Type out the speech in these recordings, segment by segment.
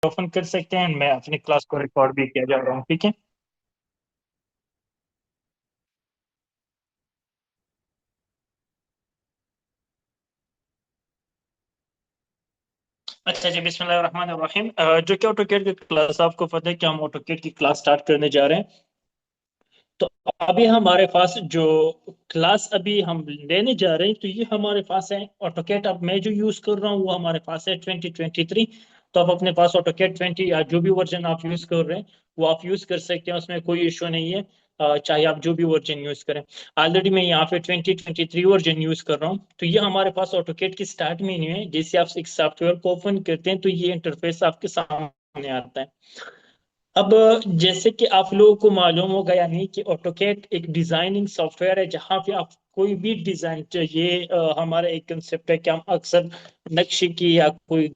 Open कर सकते हैं। मैं अपनी क्लास को रिकॉर्ड भी किया जा रहा हूँ, ठीक है। अच्छा जी, बिस्मिल्लाह रहमान रहीम। जो कि ऑटोकेड की क्लास, आपको पता है कि हम ऑटोकेड की क्लास स्टार्ट करने जा रहे हैं। तो अभी हमारे पास जो क्लास अभी हम लेने जा रहे हैं, तो ये हमारे पास है ऑटोकेड। अब मैं जो यूज कर रहा हूँ वो हमारे पास है 2023। तो आप अपने पास ऑटोकेड 20 या जो भी वर्जन आप यूज कर रहे हैं वो आप यूज कर सकते हैं, उसमें कोई इशू नहीं है। चाहे आप जो भी वर्जन यूज करें। ऑलरेडी मैं यहाँ पे 2023 वर्जन यूज कर रहा हूँ। तो ये हमारे पास ऑटोकेड की स्टार्ट मेन्यू है। जैसे आप एक सॉफ्टवेयर को ओपन करते हैं तो ये इंटरफेस आपके सामने आता है। अब जैसे कि आप लोगों को मालूम होगा या नहीं कि ऑटोकैड एक डिजाइनिंग सॉफ्टवेयर है, जहां पे आप कोई भी डिजाइन चाहिए। हमारा एक कंसेप्ट है कि हम अक्सर नक्शे की या कोई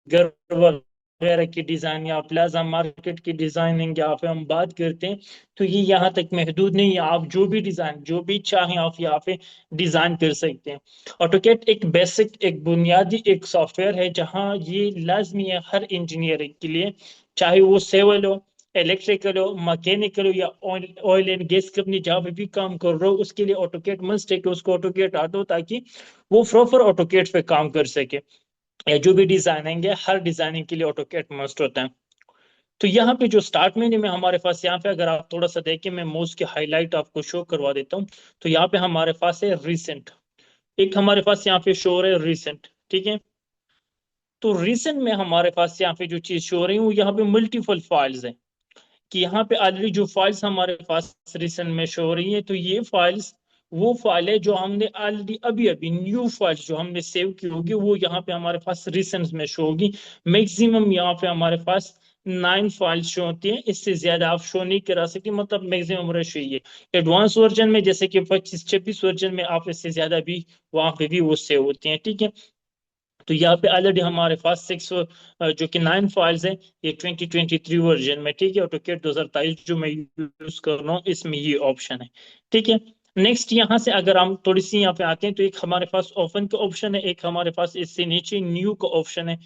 घर वगैरह की डिजाइन या प्लाजा मार्केट की डिजाइनिंग यहाँ पे हम बात करते हैं। तो ये यहाँ तक महदूद नहीं है, आप जो भी डिजाइन जो भी चाहें आप यहाँ पे डिजाइन कर सकते हैं। ऑटोकैड एक बेसिक एक बुनियादी एक सॉफ्टवेयर है, जहाँ ये लाजमी है हर इंजीनियरिंग के लिए, चाहे वो सिविल हो, इलेक्ट्रिकल हो, मैकेनिकल हो, या ऑयल एंड गैस कंपनी जहाँ पे भी काम कर रहे हो, उसके लिए ऑटोकैड मस्ट है कि उसको ऑटोकैड आता हो, ताकि वो प्रॉपर ऑटोकैड पे काम कर सके। या जो भी डिजाइनिंग है, हर डिजाइनिंग के लिए ऑटोकैड मस्ट होता है। तो यहाँ पे जो स्टार्ट मेन्यू में हमारे पास, यहाँ पे अगर आप थोड़ा सा देखें, मैं मोस्ट की हाईलाइट आपको शो करवा देता हूँ। तो यहाँ पे हमारे पास है रिसेंट। एक हमारे पास यहाँ पे शो है रिसेंट, ठीक है। तो रिसेंट में हमारे पास यहाँ पे जो चीज शो रही है वो यहाँ पे मल्टीपल फाइल्स है। कि यहाँ पे ऑलरेडी जो फाइल्स हमारे पास रिसेंट में शो हो रही है, तो ये फाइल्स वो फाइल है जो हमने ऑलरेडी अभी अभी न्यू फाइल्स जो हमने सेव की होगी, वो यहाँ पे हमारे पास रिसेंट में शो होगी। मैक्सिमम यहाँ पे हमारे पास 9 फाइल्स शो होती है, इससे ज्यादा आप शो नहीं करा सकते। मतलब मैक्सिमम रेशियो ये। एडवांस वर्जन में जैसे कि 25-26 वर्जन में आप इससे ज्यादा भी वहां पे भी वो सेव होती हैं, ठीक है। तो यहाँ पे ऑलरेडी हमारे पास जो कि 9 फाइल्स हैं, ये 2023 वर्जन में, ठीक है। ऑटोकैड 2023 जो मैं यूज कर रहा हूँ, इसमें ये ऑप्शन है, ठीक है। नेक्स्ट यहाँ से अगर हम थोड़ी सी यहाँ पे आते हैं, तो एक हमारे पास ओपन का ऑप्शन है, एक हमारे पास इससे नीचे न्यू का ऑप्शन है।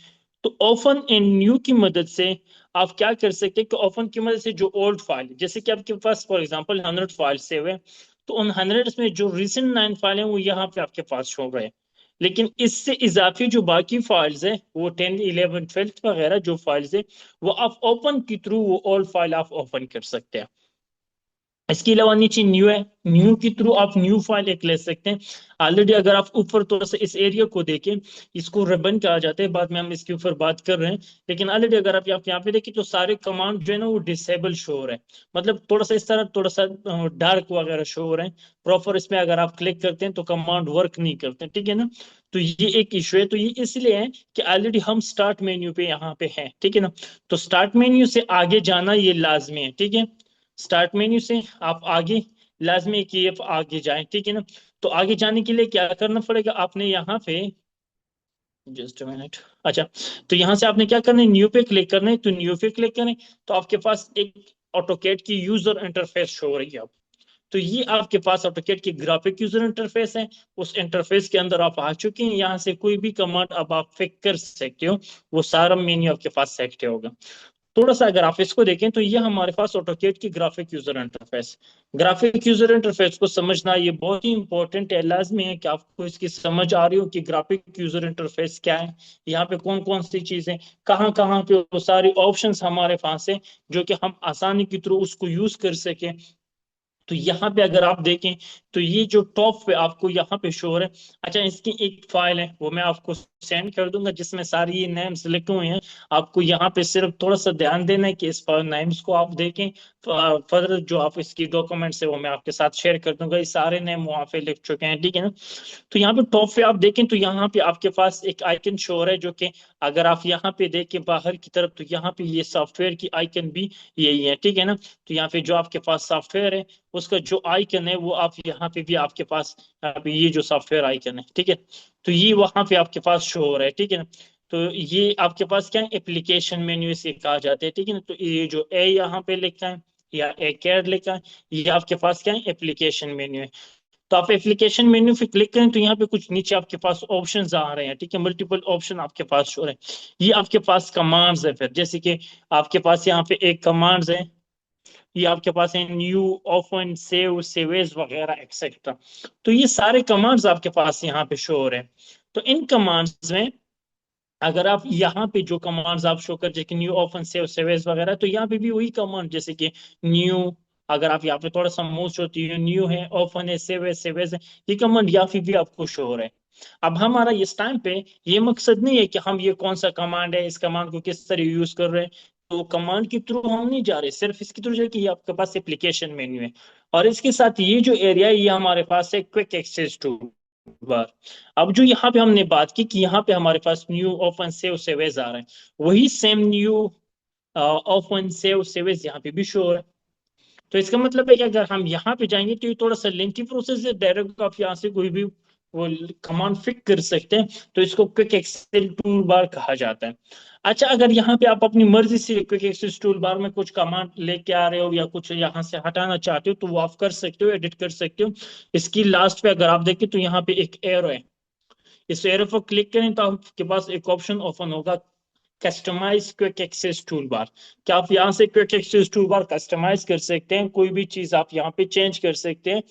तो ओपन एंड न्यू की मदद से आप क्या कर सकते हैं कि ओपन की मदद से जो ओल्ड फाइल, जैसे कि आपके पास फॉर एग्जांपल 100 फाइल सेव है, तो उन 100 में जो रिसेंट 9 फाइल है वो यहाँ पे आपके पास शो रहे हैं। लेकिन इससे इजाफी जो बाकी फाइल्स है, वो 10 11 12 वगैरह जो फाइल्स है, वो आप ओपन के थ्रू वो ऑल फाइल आप ओपन कर सकते हैं। इसके अलावा नीचे न्यू है, न्यू के थ्रू आप न्यू फाइल एक ले सकते हैं। ऑलरेडी अगर आप ऊपर थोड़ा सा इस एरिया को देखें, इसको रिबन कहा जाता है, बाद में हम इसके ऊपर बात कर रहे हैं। लेकिन ऑलरेडी अगर आप यहाँ पे देखें, तो सारे कमांड जो है ना वो डिसेबल शो हो रहे हैं। मतलब थोड़ा सा इस तरह थोड़ा सा डार्क वगैरह शो हो रहे हैं। प्रॉपर इसमें अगर आप क्लिक करते हैं तो कमांड वर्क नहीं करते, ठीक है ना। तो ये एक इशू है। तो ये इसलिए है कि ऑलरेडी हम स्टार्ट मेन्यू पे यहाँ पे हैं, ठीक है ना। तो स्टार्ट मेन्यू से आगे जाना ये लाजमी है, ठीक है। स्टार्ट मेन्यू से आप आगे लाजमी है कि आप आगे जाएं, ठीक है ना। तो आगे जाने के लिए क्या करना पड़ेगा, आपने यहाँ पे जस्ट मिनट। अच्छा, तो यहाँ से आपने क्या करना है, न्यू पे क्लिक करना है। तो न्यू पे क्लिक करें तो आपके पास एक ऑटोकेड की यूजर इंटरफेस शो हो रही है अब। तो ये आपके पास ऑटोकेड की ग्राफिक यूजर इंटरफेस है। उस इंटरफेस के अंदर आप आ चुके हैं। यहाँ से कोई भी कमांड अब आप पिक कर सकते हो, वो सारा मेन्यू आपके पास सेट होगा। थोड़ा सा अगर आप इसको देखें, तो ये हमारे पास ऑटोकेड की graphic user interface. Graphic user interface को समझना ये बहुत ही इंपॉर्टेंट है, लाजमी है कि आपको इसकी समझ आ रही हो कि ग्राफिक यूजर इंटरफेस क्या है, यहाँ पे कौन कौन सी चीजें, कहाँ कहाँ पे वो सारी ऑप्शंस हमारे पास है, जो कि हम आसानी के थ्रू उसको यूज कर सके। तो यहाँ पे अगर आप देखें, तो ये जो टॉप पे आपको यहाँ पे शो है। अच्छा, इसकी एक फाइल है, वो मैं आपको सेंड कर दूंगा, जिसमें सारी ये नेम्स लिखे हुए हैं। आपको यहाँ पे सिर्फ थोड़ा सा ध्यान देना है कि इस नेम्स को आप देखें। फर्दर जो आप इसकी डॉक्यूमेंट्स है वो मैं आपके साथ शेयर कर दूंगा। ये सारे नेम वहाँ पे लिख चुके हैं, ठीक है ना। तो यहाँ पे टॉप पे आप देखें, तो यहाँ पे आपके पास एक आइकन शो है, जो कि अगर आप यहाँ पे देखें बाहर की तरफ, तो यहाँ पे ये सॉफ्टवेयर की आइकन भी यही है, ठीक है ना। तो यहाँ पे जो आपके पास सॉफ्टवेयर है, उसका जो आइकन है वो आप यहाँ पे भी आपके पास, यहाँ पे ये जो सॉफ्टवेयर आइकन है, ठीक है। तो ये वहां पे आपके पास शो हो रहा है, ठीक है ना। तो ये आपके पास क्या है, एप्लीकेशन मेन्यू इसे कहा जाता है, ठीक है ना। तो ये जो ए यहाँ पे लिखा है या ए कैड लिखा है, ये आपके पास क्या है, एप्लीकेशन मेन्यू है। तो आप एप्लीकेशन मेन्यू पे क्लिक करें तो यहाँ पे कुछ नीचे आपके पास ऑप्शंस आ रहे हैं, ठीक है, मल्टीपल ऑप्शन आपके पास शो रहे हैं। ये आपके पास कमांड्स है, फिर जैसे कि आपके पास यहाँ पे एक कमांड्स है, ये आपके पास है न्यू, ओपन, सेव, सेवेज वगैरह एक्सेट्रा। तो ये सारे कमांड्स आपके पास यहाँ पे शो हो रहे हैं। तो इन कमांड्स में अगर आप यहाँ पे जो कमांड्स आप शो कर, जैसे न्यू, ओपन, सेव, सेवेज वगैरह, तो यहाँ पे भी वही कमांड, जैसे कि न्यू, अगर आप यहाँ पे थोड़ा सा मूव होती है, न्यू है, ओपन है, सेव है, सेवेज है, ये कमांड यहाँ पे भी आपको शो हो रहा है। अब हमारा इस टाइम पे ये मकसद नहीं है कि हम ये कौन सा कमांड है, इस कमांड को किस तरह यूज कर रहे हैं, तो कमांड के थ्रू हम नहीं जा रहे, सिर्फ इसके थ्रू जाए कि ये आपके पास एप्लीकेशन मेन्यू है। और इसके साथ ये जो एरिया है, ये हमारे पास है क्विक एक्सेस टू बार। अब जो यहाँ पे हमने बात की कि यहाँ पे हमारे पास न्यू, ओपन, सेव, सेवेज आ रहे हैं, वही same new, open, save, save as यहाँ पे भी शो हो रहा है। तो इसका मतलब है कि अगर हम यहाँ पे जाएंगे तो ये थोड़ा सा लेंथी प्रोसेस है, डायरेक्ट आप यहाँ से कोई भी वो कमांड फिक कर सकते हैं, तो इसको क्विक एक्सेल टूल बार कहा जाता है। अच्छा, अगर यहाँ पे आप अपनी मर्जी से क्विक एक्सेल टूल बार में कुछ कमांड लेके आ रहे हो या कुछ यहाँ से हटाना चाहते हो, तो वो आप कर सकते हो, एडिट कर सकते हो। इसकी लास्ट पे अगर आप देखें तो यहाँ पे एक एरो है, इस एरो पर क्लिक करें तो आपके पास एक ऑप्शन ओपन होगा, customize quick access toolbar. क्या आप यहाँ से quick access toolbar customize कर सकते हैं, कोई भी चीज आप यहाँ पे चेंज कर सकते हैं।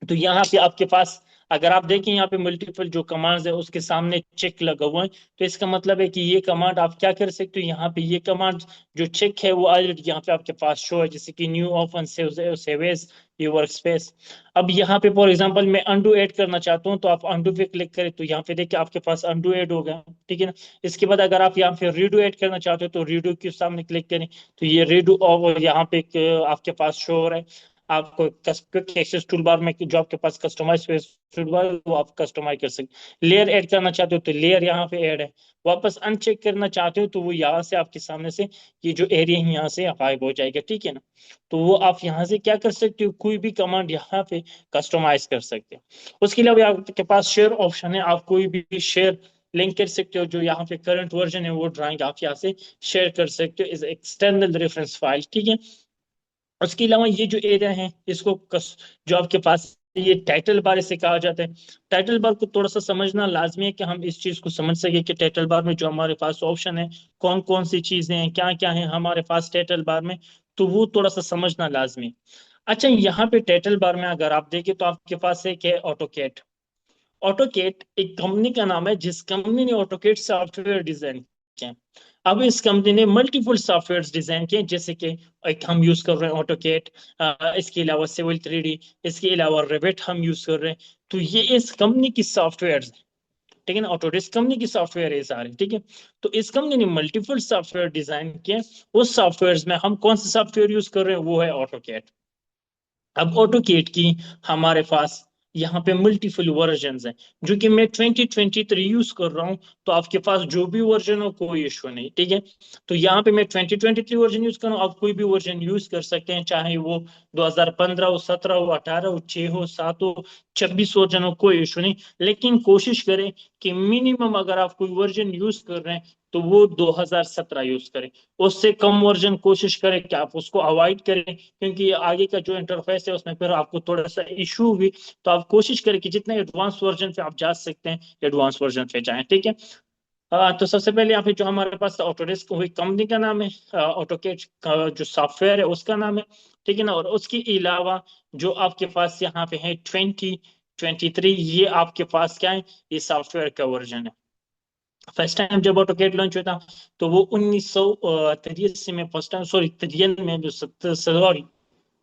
तो यहाँ पे आपके पास, अगर आप देखें यहाँ पे मल्टीपल जो कमांड्स है उसके सामने चेक लगा हुआ है, तो इसका मतलब है कि ये कमांड आप क्या कर सकते हो, यहाँ पे ये कमांड जो चेक है वो ऑलरेडी यहाँ पे आपके पास शो है, जैसे कि न्यू, ओपन, सेवेज, ये वर्क स्पेस। अब यहाँ पे फॉर एग्जांपल मैं अंडू ऐड करना चाहता हूँ, तो आप अंडू पे क्लिक करें तो यहाँ पे देखिए आपके पास अंडू ऐड हो गया, ठीक है ना। इसके बाद अगर आप यहाँ पे रीडू ऐड करना चाहते हो तो रीडू के सामने क्लिक करें, तो ये रीडू और यहाँ पे आपके पास शो हो रहा है। आपको क्विक एक्सेस टूल बार में जो आपके पास कस्टमाइज टूल बार है, वो आप कस्टमाइज कर सकते। लेयर ऐड करना चाहते हो तो लेयर यहाँ पे ऐड है। वापस अनचेक करना चाहते हो तो वो यहाँ से आपके सामने से ये जो एरिया है यहाँ से गायब हो जाएगा, ठीक है ना। तो वो आप यहाँ से क्या कर सकते हो, कोई भी कमांड यहाँ पे कस्टमाइज कर सकते हो। उसके अलावा आपके पास शेयर ऑप्शन है, आप कोई भी शेयर लिंक कर सकते हो, जो यहाँ पे करंट वर्जन है वो ड्राइंग आप यहाँ से शेयर कर सकते हो, इज एक्सटर्नल रेफरेंस फाइल, ठीक है। उसके अलावा ये जो एरिया है इसको जो आपके पास ये टाइटल बार इसे कहा जाता है। टाइटल बार को थोड़ा सा समझना लाजमी है कि हम इस चीज को समझ सके कि टाइटल बार में जो हमारे पास ऑप्शन है, कौन कौन सी चीजें हैं, क्या क्या है हमारे पास टाइटल बार में, तो वो थोड़ा सा समझना लाजमी है। अच्छा, यहाँ पे टाइटल बार में अगर आप देखें तो आपके पास एक है ऑटोकेट। ऑटोकेट एक कंपनी का नाम है, जिस कंपनी ने ऑटोकेट सॉफ्टवेयर डिजाइन किया है। अब इस कंपनी ने मल्टीपल सॉफ्टवेयर डिजाइन किए, जैसे कि एक हम यूज कर रहे हैं ऑटोकेट, इसके अलावा सिविल 3D, इसके अलावा रेविट हम यूज कर रहे हैं। तो ये इस कंपनी की सॉफ्टवेयर, ठीक है ना, ऑटोडेस्क कंपनी की सॉफ्टवेयर है सारे, ठीक है। तो इस कंपनी ने मल्टीपल सॉफ्टवेयर डिजाइन किए, उस सॉफ्टवेयर में हम कौन सा सॉफ्टवेयर यूज कर रहे हैं, वो है ऑटोकेट। अब ऑटोकेट की हमारे पास यहाँ पे मल्टीपल वर्जन हैं, जो कि मैं 2023 यूज कर रहा हूँ, तो आपके पास जो भी वर्जन हो कोई इशू नहीं, ठीक है। तो यहाँ पे मैं 2023 वर्जन यूज कर रहा हूँ, आप कोई भी वर्जन यूज कर सकते हैं, चाहे वो 2015 हो, 17 हो, 18 हो, 6 हो, 7 हो, 26 वर्जन हो, कोई इशू नहीं। लेकिन कोशिश करें कि मिनिमम अगर आप कोई वर्जन यूज कर रहे हैं तो वो 2017 यूज करें। उससे कम वर्जन कोशिश करें कि आप उसको अवॉइड करें, क्योंकि आगे का जो इंटरफेस है उसमें फिर आपको थोड़ा सा इशू भी। तो आप कोशिश करें कि जितने एडवांस वर्जन पे आप जा सकते हैं एडवांस वर्जन पे जाएं, ठीक है। तो सबसे पहले यहाँ पे जो हमारे पास ऑटोडेस्क हुई कंपनी का नाम है, ऑटोकेट का जो सॉफ्टवेयर है उसका नाम है, ठीक है ना। और उसके अलावा जो आपके पास यहाँ पे है 2023, ये आपके पास क्या है, ये सॉफ्टवेयर का वर्जन है। फर्स्ट टाइम जब ऑटोकेट लॉन्च हुआ था तो वो 1983 में फर्स्ट टाइम, सॉरी 93 में, जो 70, सॉरी,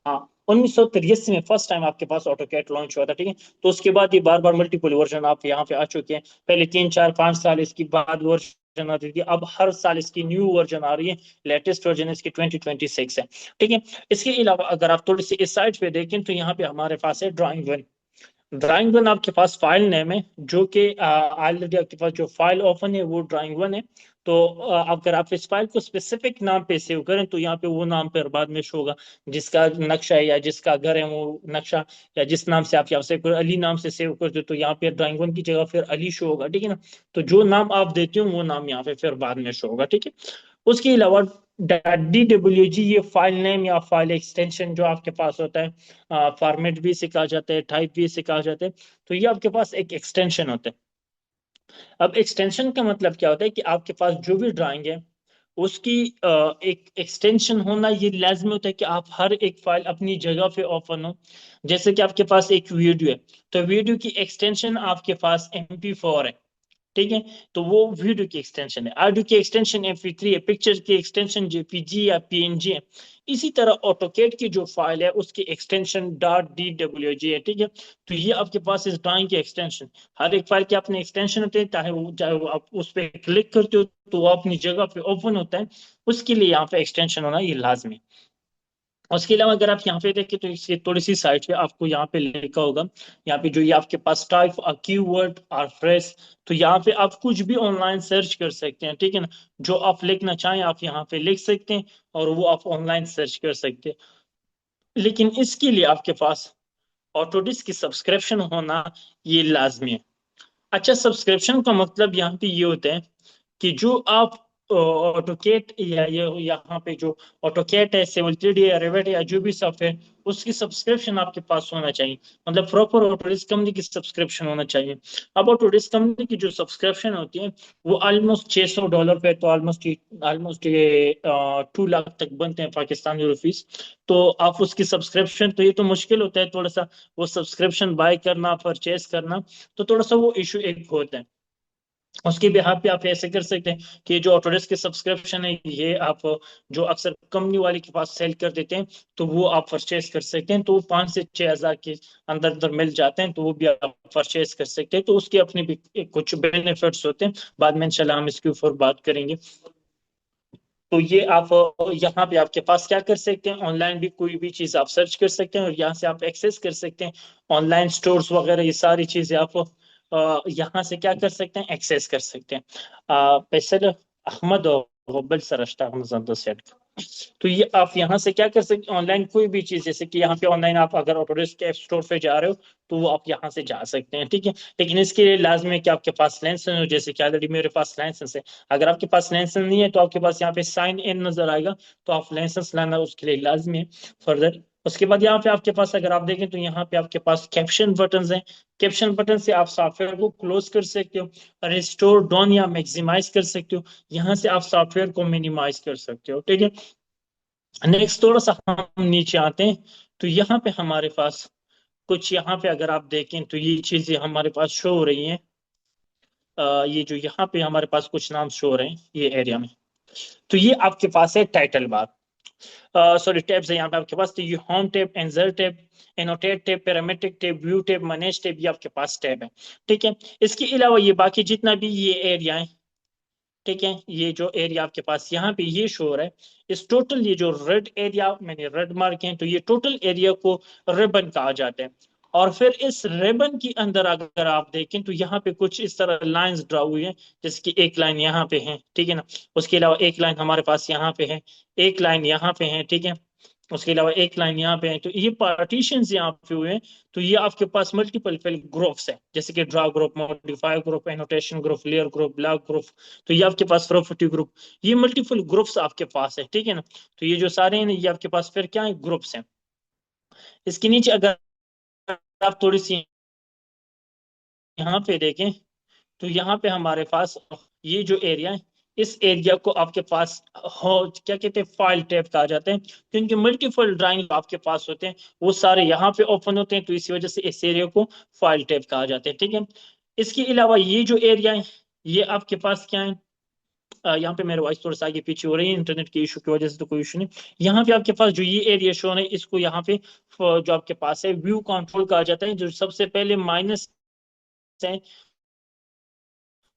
हाँ, 1983 में फर्स्ट टाइम आपके पास ऑटोकेट लॉन्च हुआ था, ठीक है। तो उसके बाद ये बार बार मल्टीपल वर्जन आप यहाँ पे आ चुके हैं, पहले 3 4 5 साल इसकी बाद वर्जन आती थी, अब हर साल इसकी न्यू वर्जन आ रही है। लेटेस्ट वर्जन इसकी 2026 है, ठीक है। इसके अलावा अगर आप थोड़ी सी इस साइड पे देखें तो यहाँ पे हमारे पास है ड्राइंग वन। ड्राइंग वन आपके पास फाइल नेम है, जो कि ऑलरेडी आपके पास जो फाइल ओपन है वो ड्राइंग वन है। तो अगर आप इस फाइल को स्पेसिफिक नाम पे सेव करें तो यहाँ पे वो नाम पर बाद में शो होगा, जिसका नक्शा है या जिसका घर है वो नक्शा, या जिस नाम से आप यहाँ सेव करो, अली नाम से सेव करते हो तो यहाँ पे ड्राइंग वन की जगह फिर अली शो होगा, ठीक है ना। तो जो नाम आप देते हो वो नाम यहाँ पे फिर बाद में शो होगा, ठीक है। उसके अलावा DWG ये फाइल नेम या फाइल एक्सटेंशन जो आपके पास होता है, फॉर्मेट भी से कहा जाता है, टाइप भी से कहा जाता है। तो ये आपके पास एक एक्सटेंशन होता है। अब एक्सटेंशन का मतलब क्या होता है कि आपके पास जो भी ड्राइंग है उसकी एक एक्सटेंशन होना ये लाजमी होता है कि आप हर एक फाइल अपनी जगह पे ओपन हो। जैसे कि आपके पास एक वीडियो है, तो वीडियो की एक्सटेंशन आपके पास MP4 है, ठीक है, तो वो वीडियो की एक्सटेंशन है। ऑडियो की एक्सटेंशन MP3 है, पिक्चर की एक्सटेंशन JPG या PNG है। इसी तरह ऑटोकेड की जो फाइल है उसकी एक्सटेंशन .dwg है, ठीक है। तो ये आपके पास इस ड्राइंग की एक्सटेंशन, हर एक फाइल के अपने एक्सटेंशन होते हैं, चाहे वो आप उस पर क्लिक करते हो तो वो अपनी जगह पे ओपन होता है। उसके लिए यहाँ पे एक्सटेंशन होना ये लाजमी है। उसके अलावा अगर आप यहाँ पे देखें तो इसकी थोड़ी सी साइड पे आपको यहाँ पे लिखा होगा, यहाँ पे जो ये आपके पास टाइप अ कीवर्ड और फ्रेज, तो यहाँ पे आप कुछ भी ऑनलाइन सर्च कर सकते हैं, ठीक है ना। जो आप लिखना चाहें आप यहाँ पे लिख सकते हैं और वो आप ऑनलाइन सर्च कर सकते हैं। लेकिन इसके लिए आपके पास ऑटोडिस्क की सब्सक्रिप्शन होना ये लाजमी है। अच्छा, सब्सक्रिप्शन का मतलब यहाँ पे ये होता है कि जो आप ऑटोकेट या ये यहाँ पे जो ऑटोकेट है, सिविल 3D या रेविट या जो भी सॉफ्टवेयर, उसकी सब्सक्रिप्शन आपके पास होना चाहिए। मतलब प्रॉपर ऑटोडेस्क कंपनी की सब्सक्रिप्शन होना चाहिए। अब ऑटोडेस्क कंपनी की जो सब्सक्रिप्शन होती है वो ऑलमोस्ट $600 पे, तो ऑलमोस्ट ऑलमोस्ट ये 2 लाख तक बनते हैं पाकिस्तानी रुपीस। तो आप उसकी सब्सक्रिप्शन, तो ये तो मुश्किल होता है थोड़ा सा वो सब्सक्रिप्शन बाय करना, परचेज करना, तो थोड़ा सा वो इशू एक होता है। उसके बिहाफ पे आप ऐसे कर सकते हैं कि जो ऑटोडेस्क के सब्सक्रिप्शन है ये आप जो अक्सर कंपनी वाले के पास सेल कर देते हैं तो वो आप परचेज कर सकते हैं। तो 5 से 6 हज़ार के अंदर अंदर मिल जाते हैं, तो वो भी आप परचेज कर सकते हैं। तो उसके अपने भी कुछ बेनिफिट्स होते हैं, बाद में इंशाल्लाह हम इसके ऊपर बात करेंगे। तो ये आप यहाँ पे आपके पास क्या कर सकते हैं, ऑनलाइन भी कोई भी चीज आप सर्च कर सकते हैं और यहाँ से आप एक्सेस कर सकते हैं। ऑनलाइन स्टोर्स वगैरह ये सारी चीजें आप यहाँ से क्या कर सकते हैं, एक्सेस कर सकते हैं। फैसल अहमद और गब्बल सरश्ता अहमद सेट। तो ये आप यहाँ से क्या कर सकते हैं, ऑनलाइन कोई भी चीज, जैसे कि यहाँ पे ऑनलाइन आप अगर ऑटोडेस्क के ऐप स्टोर पे जा रहे हो तो वो आप यहाँ से जा सकते हैं, ठीक है। लेकिन इसके लिए लाजमी है कि आपके पास लाइसेंस हो, जैसे कि ऑलरेडी मेरे पास लाइसेंस है। अगर आपके पास लाइसेंस नहीं है तो आपके पास यहाँ पे साइन इन नजर आएगा, तो आप लाइसेंस लाना उसके लिए लाजमी है। फर्दर उसके बाद यहाँ पे आपके पास अगर आप देखें तो यहाँ पे आपके पास कैप्शन बटन हैं। कैप्शन बटन से आप सॉफ्टवेयर को क्लोज कर सकते हो, रिस्टोर डाउन या मैक्सिमाइज कर सकते हो, यहाँ से आप सॉफ्टवेयर को मिनिमाइज कर सकते हो, ठीक है। नेक्स्ट थोड़ा सा हम नीचे आते हैं, तो यहाँ पे हमारे पास कुछ, यहाँ पे अगर आप देखें तो ये चीजें हमारे पास शो हो रही हैं। ये जो यहाँ पे हमारे पास कुछ नाम शो हो रहे हैं ये एरिया में, तो ये आपके पास है टाइटल बार, सॉरी टैब्स है यहाँ पे आपके पास। तो ये होम टैब, एंजर tab, annotate tab, parametric tab, view tab, manage tab, ये आपके पास टैब है, ठीक है। इसके अलावा ये बाकी जितना भी ये एरिया है, ठीक है, ये जो एरिया आपके पास यहाँ पे ये शो हो रहा है, इस टोटल ये जो रेड एरिया मैंने रेड मार्क है, तो ये टोटल एरिया को रिबन कहा जाता है। और फिर इस रिबन के अंदर अगर आप देखें तो यहाँ पे कुछ इस तरह लाइंस ड्रा हुई है, जैसे कि एक लाइन यहाँ पे है, ठीक है ना। उसके अलावा एक लाइन हमारे पास यहाँ पे है, एक लाइन यहाँ पे है, ठीक है। उसके अलावा एक लाइन यहाँ पे है, तो ये पार्टीशन यहाँ पे हुए हैं। तो ये आपके पास मल्टीपल फिल ग्रुप्स है, जैसे कि draw group, modify group, annotation group, layer group, block group. तो ये आपके पास प्रॉपर्टी ग्रुप, ये मल्टीपल ग्रुप्स आपके पास है, ठीक है ना। तो ये जो सारे हैं ये आपके पास फिर क्या है, ग्रुप्स हैं। इसके नीचे अगर आप थोड़ी सी यहाँ पे देखें तो यहाँ पे हमारे पास ये जो एरिया है, इस एरिया को आपके पास हो क्या कहते हैं, फाइल टैब कहा जाता है, क्योंकि मल्टीपल ड्राइंग आपके पास होते हैं वो सारे यहाँ पे ओपन होते हैं, तो इसी वजह से इस एरिया को फाइल टैब कहा जाता है, ठीक है। इसके अलावा ये जो एरिया है ये आपके पास क्या है, यहाँ पे मेरे वॉइस थोड़ा सा आगे पीछे हो रही है इंटरनेट के इशू की वजह से, तो कोई इशू नहीं। यहाँ पे आपके पास जो ये एरिया शो है इसको यहाँ पे जो आपके पास है व्यू कंट्रोल कहा जाता है। जो सबसे पहले माइनस है,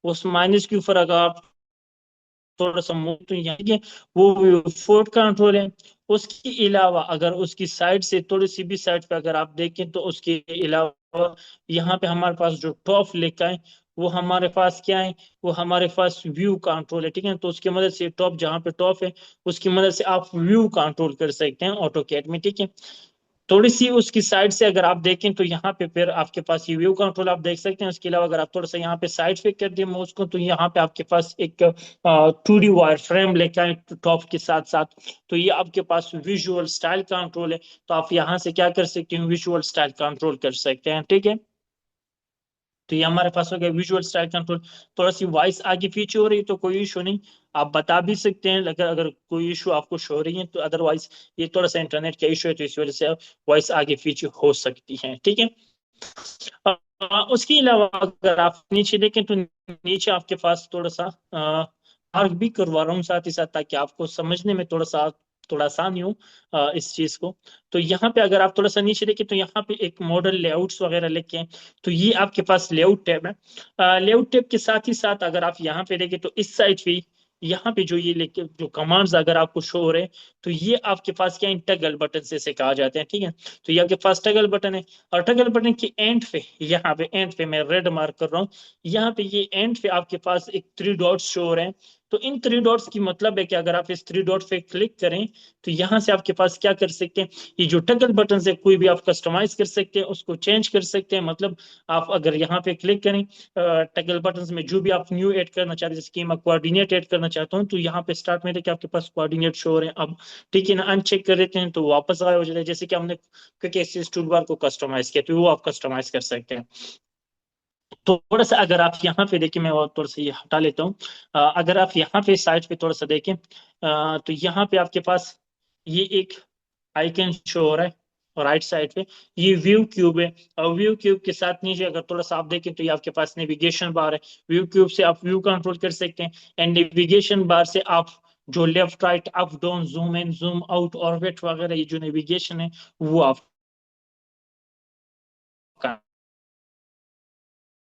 उस माइनस के ऊपर अगर आप थोड़ा सा मूव तो यहाँ ठीक है, वो फोर्ट कंट्रोल है। उसके अलावा अगर उसकी साइड से थोड़ी सी भी साइड पे अगर आप देखें तो उसके अलावा यहाँ पे हमारे पास जो टॉप लिखा है वो हमारे पास क्या है, वो हमारे पास व्यू कंट्रोल है, ठीक है। तो उसकी मदद से टॉप, जहाँ पे टॉप है उसकी मदद से आप व्यू कंट्रोल कर सकते हैं ऑटो कैड में, ठीक है। थोड़ी सी उसकी साइड से अगर आप देखें तो यहाँ पे फिर आपके पास ये व्यू कंट्रोल आप देख सकते हैं। उसके अलावा अगर आप थोड़ा सा यहाँ पे साइड पे कर दिए माउस को, तो यहाँ पे आपके पास एक 2D वायर फ्रेम लेकर आए टॉप के साथ साथ। तो ये आपके पास विजुअल स्टाइल कंट्रोल है। तो आप यहाँ से क्या कर सकते हैं, विजुअल स्टाइल कंट्रोल कर सकते हैं, ठीक है। तो ये हमारे पास हो गया विजुअल स्टाइल कंट्रोल। थोड़ा सी वॉइस आगे पीछे हो रही है तो कोई इशू नहीं, आप बता भी सकते हैं अगर अगर कोई इशू आपको शो हो रही है तो। अदरवाइज ये थोड़ा सा इंटरनेट का इशू है, तो इस वजह से वॉइस आगे पीछे हो सकती है, ठीक है। उसके अलावा अगर आप नीचे देखें तो नीचे आपके पास थोड़ा सा मार्क भी करवा रहा हूँ साथ ही साथ, ताकि आपको समझने में थोड़ा आसानी हो इस चीज को। तो यहाँ पे अगर आप थोड़ा सा नीचे देखें तो यहाँ पे एक मॉडल लेआउट्स वगैरह लिखे हैं। तो ये आपके पास लेआउट टैब है। लेआउट टैब के साथ ही साथ अगर आप यहाँ पे देखें तो इस साइड पे यहाँ पे जो ये लेके जो कमांड्स अगर आपको शो हो रहे हैं, तो ये आपके पास क्या टगल बटन से इसे कहा जाते हैं, ठीक है। तो ये आपके पास टगल बटन है। और टगल बटन के एंड पे, यहाँ पे एंड पे मैं रेड मार्क कर रहा हूँ, यहाँ पे ये एंड पे आपके पास एक 3 डॉट्स शो हो रहे हैं। तो इन 3 डॉट्स की मतलब है कि अगर आप इस 3 डॉट पे क्लिक करें तो यहाँ से आपके पास क्या कर सकते हैं, ये जो टगल बटन से कोई भी आप कस्टमाइज कर सकते हैं, उसको चेंज कर सकते हैं। मतलब आप अगर यहाँ पे क्लिक करें टगल बटन में जो भी आप न्यू ऐड करना चाहते हैं, जैसे कि मैं कोऑर्डिनेट ऐड करना चाहता हूँ, तो यहाँ पे स्टार्ट में देखिए आपके पास कोऑर्डिनेट शो हो रहे हैं अब, ठीक है ना। अनचेक कर देते हैं तो वापस गायब हो जाता है, जैसे कि हमने क्विक एक्सेस टूल बार को कस्टमाइज किया, तो वो आप कस्टमाइज कर सकते हैं। तो थोड़ा सा अगर आप यहाँ पे देखें, मैं और थोड़ा सा ये हटा लेता हूँ। अगर आप यहाँ पे साइड पे थोड़ा सा देखें तो यहाँ पे आपके पास ये एक आइकन शो हो रहा है और राइट साइड पे ये व्यू क्यूब है। और व्यू क्यूब के साथ नीचे अगर थोड़ा सा आप देखें तो ये आपके पास नेविगेशन बार है। व्यू क्यूब से आप व्यू कंट्रोल कर सकते हैं। एंड नेविगेशन बार से आप जो left right up down zoom in zoom out orbit वगैरह ये जो नेविगेशन है वो आप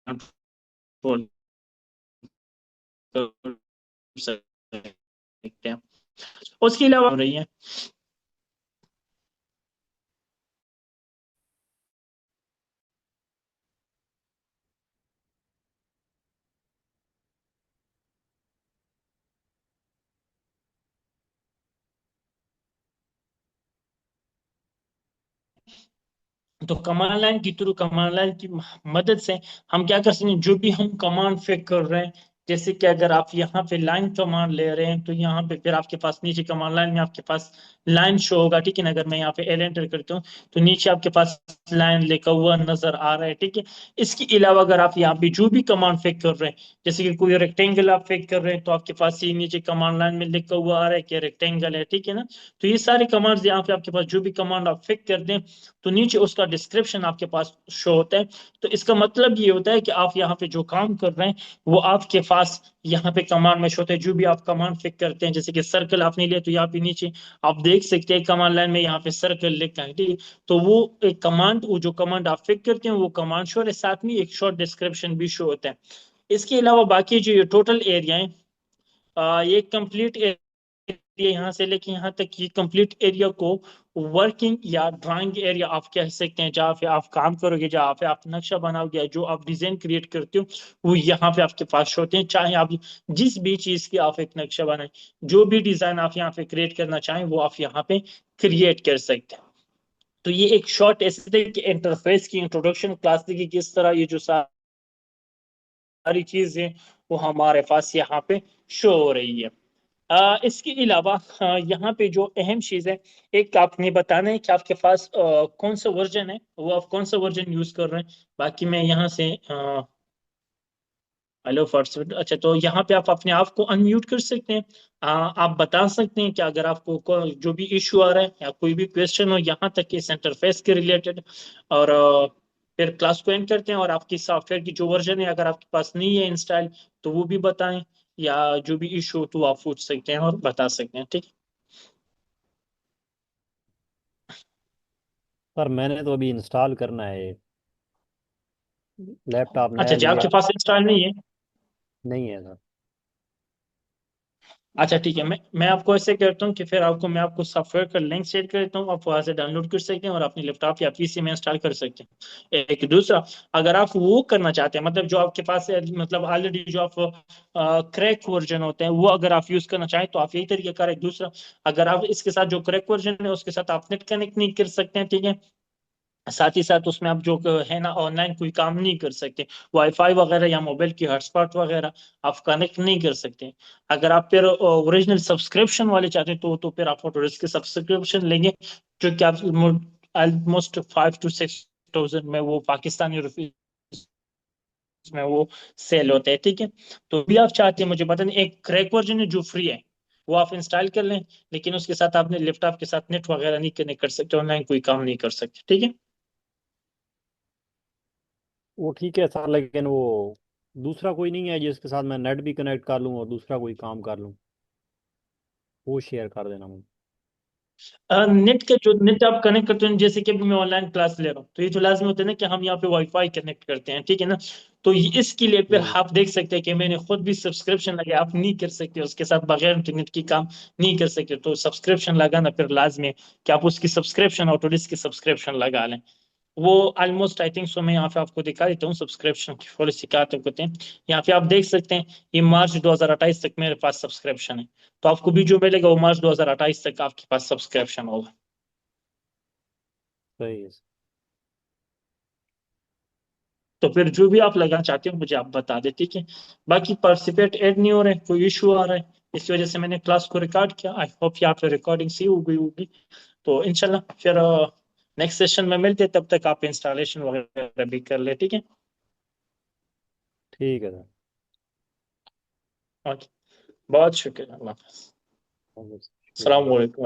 कंट्रोल कर सकते हैं। उसके अलावा हो रही है। तो कमांड लाइन की थ्रू कमांड लाइन की मदद से हम क्या कर सकते हैं, जो भी हम कमांड फेक कर रहे हैं, जैसे कि अगर आप यहाँ पे लाइन कमांड ले रहे हैं तो यहाँ पे फिर आपके पास नीचे कमांड लाइन में आपके पास लाइन शो होगा, ठीक है ना। अगर मैं यहाँ पे एल एंटर करता हूँ तो नीचे आपके पास लाइन लिखा हुआ नजर आ रहा है, ठीक है। इसके अलावा अगर आप यहाँ पे जो भी कमांड फेक कर रहे हैं, जैसे कि कोई रेक्टेंगल आप फेक कर रहे हैं, तो आपके पास ये नीचे कमांड लाइन में लिखा हुआ आ रहा है कि रेक्टेंगल है, ठीक है ना। तो ये सारे कमांड्स यहाँ पे आपके पास जो भी कमांड आप फेक कर दें तो नीचे उसका डिस्क्रिप्शन आपके पास शो होता है। तो इसका मतलब ये होता है कि आप यहाँ पे जो काम कर रहे हैं वो आपके पास यहाँ पे कमांड में शो होता है। जो भी आप कमांड फिक करते हैं, जैसे कि सर्कल आपने लिया तो यहाँ पे नीचे आप देख सकते हैं कमांड लाइन में यहाँ पे सर्कल लिखा है, ठीक है। तो वो एक कमांड, वो जो कमांड आप फिक करते हैं वो कमांड शो है, साथ में एक शॉर्ट डिस्क्रिप्शन भी शो होता है। इसके अलावा बाकी जो ये टोटल एरिया है, ये कंप्लीट एरिया यहाँ से लेके यहाँ तक, ये कंप्लीट एरिया को वर्किंग या ड्राइंग एरिया आप कह सकते हैं। जहाँ पे आप काम करोगे, जहाँ पे आप नक्शा बनाओगे, जो आप डिजाइन क्रिएट करते हो, वो यहाँ पे आपके पास होते हैं। चाहे आप जिस भी चीज की आप एक नक्शा बनाए, जो भी डिजाइन आप यहाँ पे क्रिएट करना चाहें वो आप यहाँ पे क्रिएट कर सकते हैं। तो ये एक शॉर्ट एस्थेटिक इंटरफेस की इंट्रोडक्शन क्लास थी कि किस तरह ये जो सारी चीजें वो हमारे पास यहाँ पे शो हो रही है। इसके अलावा यहाँ पे जो अहम चीज है, एक आपने बताना है कि आपके पास कौन सा वर्जन है, वो आप कौन सा वर्जन यूज कर रहे हैं। बाकी मैं यहाँ से हेलो फर्स्ट, अच्छा तो यहाँ पे आप अपने आप को अनम्यूट कर सकते हैं। आप बता सकते हैं कि अगर आपको जो भी इश्यू आ रहा है या कोई भी क्वेश्चन हो यहाँ तक कि इंटरफेस के रिलेटेड, और फिर क्लास को एंड करते हैं। और आपकी सॉफ्टवेयर की जो वर्जन है अगर आपके पास नहीं है इंस्टॉल, तो वो भी बताएं, या जो भी इशू हो तो आप पूछ सकते हैं और बता सकते हैं, ठीक है। पर मैंने तो अभी इंस्टॉल करना है, लैपटॉप अच्छा नया जी, आपके लिया। पास इंस्टॉल नहीं है। नहीं है सर। अच्छा ठीक है, मैं आपको ऐसे करता हूँ कि फिर मैं आपको सॉफ्टवेयर का लिंक शेयर कर देता हूँ, आप वहां से डाउनलोड कर सकते हैं और अपने लैपटॉप या पीसी में इंस्टॉल कर सकते हैं। एक दूसरा, अगर आप वो करना चाहते हैं, मतलब जो आपके पास है, मतलब ऑलरेडी जो आप क्रैक वर्जन होते हैं वो अगर आप यूज करना चाहें तो आप यही तरीका करें। दूसरा, अगर आप इसके साथ जो क्रैक वर्जन है उसके साथ आप नेट कनेक्ट नहीं कर सकते हैं, ठीक है, साथ ही साथ उसमें आप जो है ना ऑनलाइन कोई काम नहीं कर सकते, वाईफाई वगैरह या मोबाइल की हॉटस्पॉट वगैरह आप कनेक्ट नहीं कर सकते। अगर आप फिर ओरिजिनल सब्सक्रिप्शन वाले चाहते हैं तो फिर आप फोटोडेस्क के सब्सक्रिप्शन लेंगे, जो कि आप ऑलमोस्ट 5 to 6 थाउजेंड में वो पाकिस्तानी रुपीज में वो सेल होते हैं, ठीक है। तो भी आप चाहते हैं मुझे बता दें, एक क्रैक वर्जन है जो फ्री है, वो आप इंस्टॉल कर लें, लेकिन उसके साथ आपने लैपटॉप के साथ नेट वगैरह नहीं कनेक्ट कर सकते, ऑनलाइन कोई काम नहीं कर सकते, ठीक है। वो ठीक है सर, लेकिन वो दूसरा कोई नहीं है जिसके साथ मैं नेट भी कनेक्ट कर लूँ और दूसरा कोई काम कर लूँ? वो शेयर कर देना मुझे। नेट के जो नेट आप कनेक्ट करते हैं, जैसे कि अभी मैं ऑनलाइन क्लास ले रहा हूँ तो ये तो लाजमी होता है ना कि हम यहाँ पे वाईफाई कनेक्ट करते हैं, ठीक है ना। तो इसके लिए फिर हम्म। आप देख सकते हैं कि मैंने खुद भी सब्सक्रिप्शन लगाया, आप नहीं कर सकते उसके साथ बगैर इंटरनेट की काम नहीं कर सकते, तो सब्सक्रिप्शन लगाना फिर लाजमी है कि आप उसकी सब्सक्रिप्शन ऑटोडिस्क की सब्सक्रिप्शन लगा लें। वो ऑलमोस्ट आई थिंक सो, मैं यहाँ पे आपको दिखा देता हूँ सब्सक्रिप्शन की पॉलिसी क्या होते हैं। यहाँ पे आप देख सकते हैं ये मार्च 2028 तक मेरे पास सब्सक्रिप्शन है, तो आपको भी जो मिलेगा वो मार्च 2028 तक आपके पास सब्सक्रिप्शन होगा। सही है। तो फिर जो भी आप लगाना चाहते हो मुझे आप बता दें, ठीक है। बाकी पार्टिसिपेट ऐड नहीं हो रहे, कोई इशू आ रहा है, इस वजह से मैंने क्लास को रिकॉर्ड किया, आई होप यहाँ पे रिकॉर्डिंग सही हो गई होगी। तो इंशाल्लाह फिर नेक्स्ट सेशन में मिलते हैं, तब तक आप इंस्टॉलेशन वगैरह भी कर ले, ठीक है। ठीक है सर। ओके, बहुत शुक्रिया, अल्लाह हाफ़िज़। बहुत शुक्रिया। अस्सलाम वालेकुम।